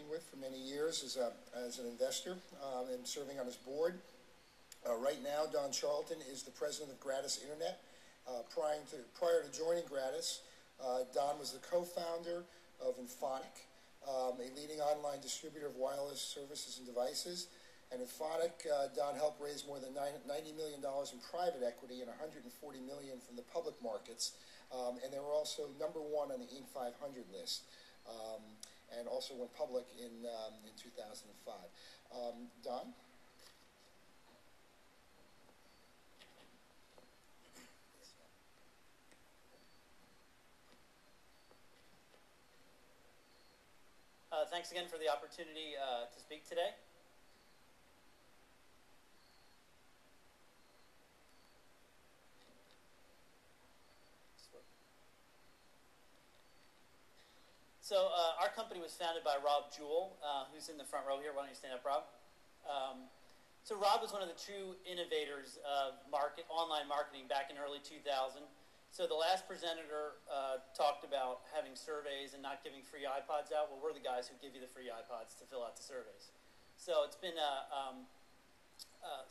working with for many years as an investor and serving on his board. Right now, Don Charlton is the president of Gratis Internet. Prior to joining Gratis, Don was the co-founder of Infonic, a leading online distributor of wireless services and devices. And Infonic, Don helped raise more than $90 million in private equity and $140 million from the public markets. And they were also #1 on the Inc. 500 list, and also went public in 2005. Don? Thanks again for the opportunity to speak today. So our company was founded by Rob Jewell, who's in the front row here. Why don't you stand up, Rob? So Rob was one of the true innovators of online marketing back in early 2000. So the last presenter talked about having surveys and not giving free iPods out. Well, we're the guys who give you the free iPods to fill out the surveys. So it's been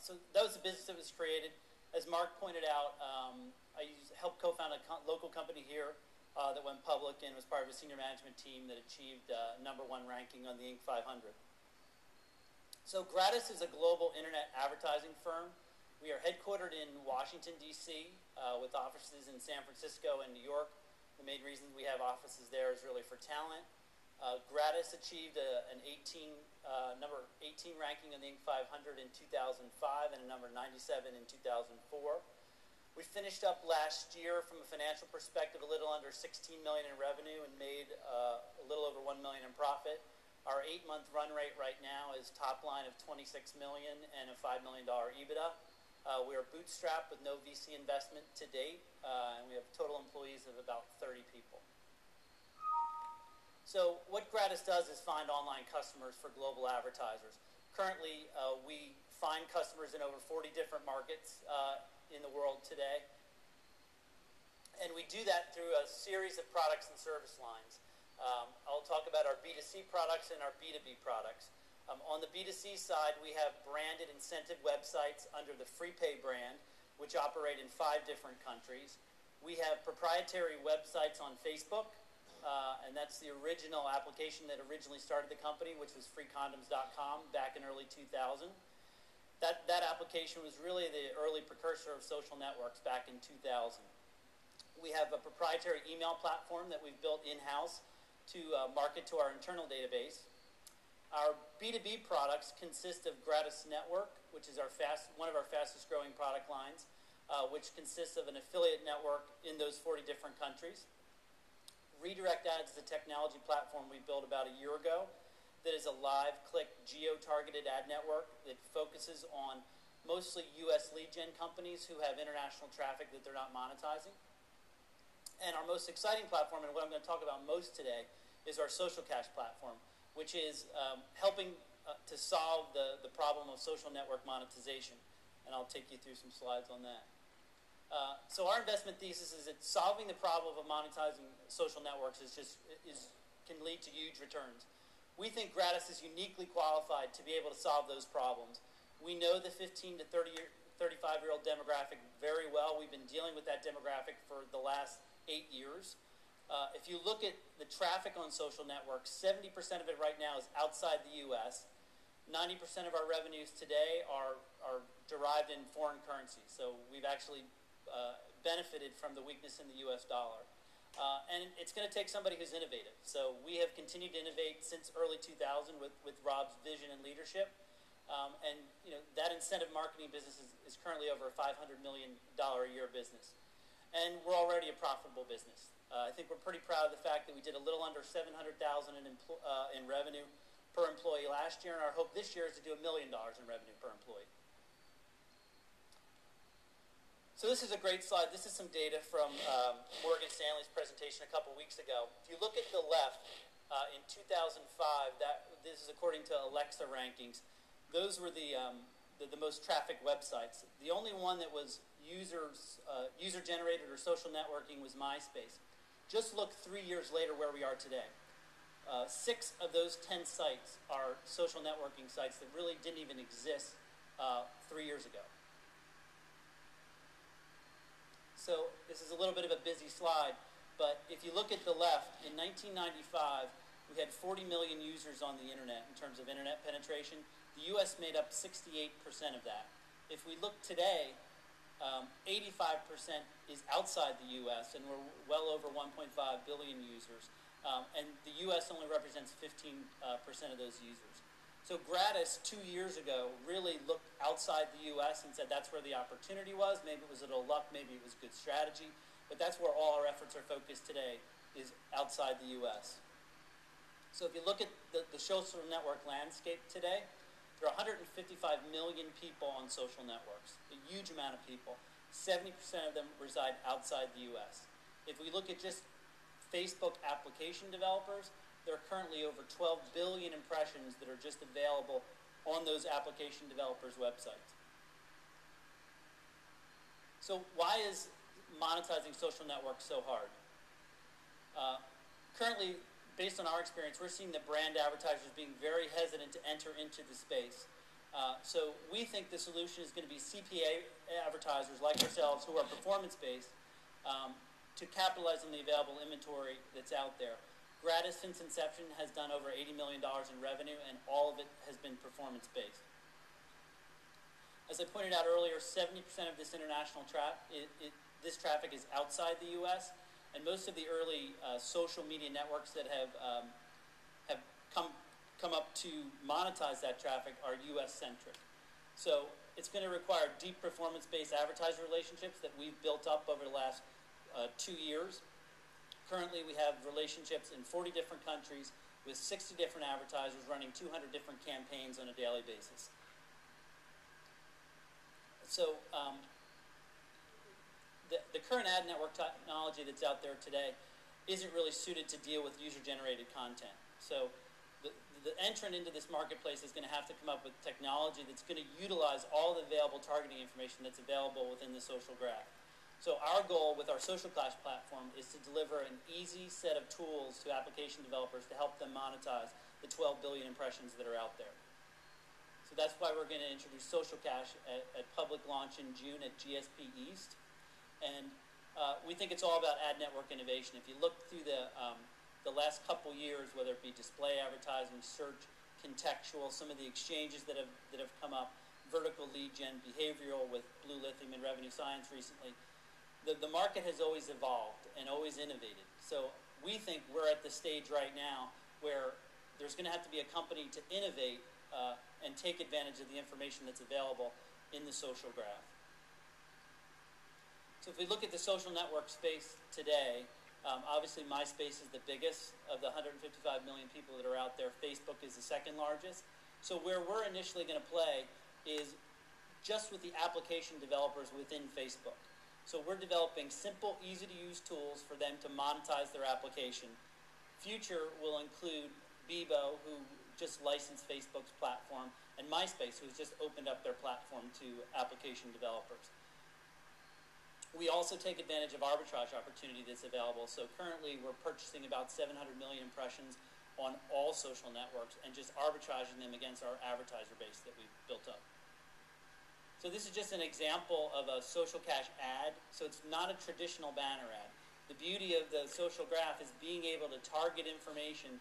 so that was the business that was created. As Mark pointed out, I helped co-found a local company here that went public and was part of a senior management team that achieved #1 ranking on the Inc. 500. So Gratis is a global internet advertising firm. We are headquartered in Washington, D.C., with offices in San Francisco and New York. The main reason we have offices there is really for talent. Gratis achieved number 18 ranking on the Inc. 500 in 2005 and a number 97 in 2004. We finished up last year from a financial perspective a little under $16 million in revenue and made a little over $1 million in profit. Our 8-month run rate right now is top line of $26 million and a $5 million EBITDA. We are bootstrapped with no VC investment to date, and we have total employees of about 30 people. So what Gratis does is find online customers for global advertisers. Currently, we find customers in over 40 different markets in the world today. And we do that through a series of products and service lines. I'll talk about our B2C products and our B2B products. On the B2C side, we have branded incentive websites under the FreePay brand, which operate in 5 different countries. We have proprietary websites on Facebook, and that's the original application that originally started the company, which was freecondoms.com back in early 2000. That application was really the early precursor of social networks back in 2000. We have a proprietary email platform that we've built in-house to market to our internal database. Our B2B products consist of Gratis Network, which is one of our fastest growing product lines, which consists of an affiliate network in those 40 different countries. Redirect Ads is a technology platform we built about a year ago that is a live click geo-targeted ad network that focuses on mostly US lead gen companies who have international traffic that they're not monetizing. And our most exciting platform, and what I'm going to talk about most today, is our Social Cash platform, which is helping to solve the problem of social network monetization. And I'll take you through some slides on that. So our investment thesis is that solving the problem of monetizing social networks can lead to huge returns. We think Gratis is uniquely qualified to be able to solve those problems. We know the 15 to 35-year-old demographic very well. We've been dealing with that demographic for the last 8 years. If you look at the traffic on social networks, 70% of it right now is outside the U.S. 90% of our revenues today are derived in foreign currency. So we've actually benefited from the weakness in the U.S. dollar. And it's going to take somebody who's innovative. So we have continued to innovate since early 2000 with Rob's vision and leadership. And that incentive marketing business is currently over a $500 million a year business. And we're already a profitable business. I think we're pretty proud of the fact that we did a little under $700,000 in revenue per employee last year, and our hope this year is to do $1 million in revenue per employee. So this is a great slide. This is some data from Morgan Stanley's presentation a couple weeks ago. If you look at the left, in 2005, this is according to Alexa rankings, those were the most trafficked websites. The only one that was user-generated or social networking was MySpace. Just look 3 years later where we are today. 6 of those 10 sites are social networking sites that really didn't even exist 3 years ago. So this is a little bit of a busy slide, but if you look at the left, in 1995, we had 40 million users on the internet in terms of internet penetration. The U.S. made up 68% of that. If we look today, 85% is outside the U.S., and we're well over 1.5 billion users. And the U.S. only represents 15% of those users. So Gratis, 2 years ago, really looked outside the U.S. and said that's where the opportunity was. Maybe it was a little luck, maybe it was good strategy, but that's where all our efforts are focused today, is outside the U.S. So if you look at the social network landscape today, there are 155 million people on social networks, a huge amount of people. 70% of them reside outside the U.S. If we look at just Facebook application developers, there are currently over 12 billion impressions that are just available on those application developers' websites. So why is monetizing social networks so hard? Currently, based on our experience, we're seeing that brand advertisers being very hesitant to enter into the space. So we think the solution is going to be CPA advertisers like ourselves who are performance-based to capitalize on the available inventory that's out there. Gratis, since inception, has done over $80 million in revenue, and all of it has been performance-based. As I pointed out earlier, 70% of this international this traffic is outside the U.S., and most of the early social media networks that have come up to monetize that traffic are U.S.-centric. So it's going to require deep performance-based advertiser relationships that we've built up over the last 2 years. Currently, we have relationships in 40 different countries with 60 different advertisers running 200 different campaigns on a daily basis. So the current ad network technology that's out there today isn't really suited to deal with user-generated content. So the entrant into this marketplace is going to have to come up with technology that's going to utilize all the available targeting information that's available within the social graph. So our goal with our Social Clash platform is to deliver an easy set of tools to application developers to help them monetize the 12 billion impressions that are out there. So that's why we're going to introduce Social Cache at public launch in June at GSP East. And we think it's all about ad network innovation. If you look through the last couple years, whether it be display advertising, search, contextual, some of the exchanges that have come up, vertical lead gen, behavioral with Blue Lithium and Revenue Science recently, the market has always evolved and always innovated. So we think we're at the stage right now where there's going to have to be a company to innovate and take advantage of the information that's available in the social graph. So if we look at the social network space today, obviously MySpace is the biggest of the 155 million people that are out there. Facebook is the second largest. So where we're initially going to play is just with the application developers within Facebook. So we're developing simple, easy-to-use tools for them to monetize their application. Future will include Bebo, who just licensed Facebook's platform, and MySpace, who's just opened up their platform to application developers. We also take advantage of arbitrage opportunity that's available. So currently we're purchasing about 700 million impressions on all social networks and just arbitraging them against our advertiser base that we've built up. So this is just an example of a Social Cache ad. So it's not a traditional banner ad. The beauty of the social graph is being able to target information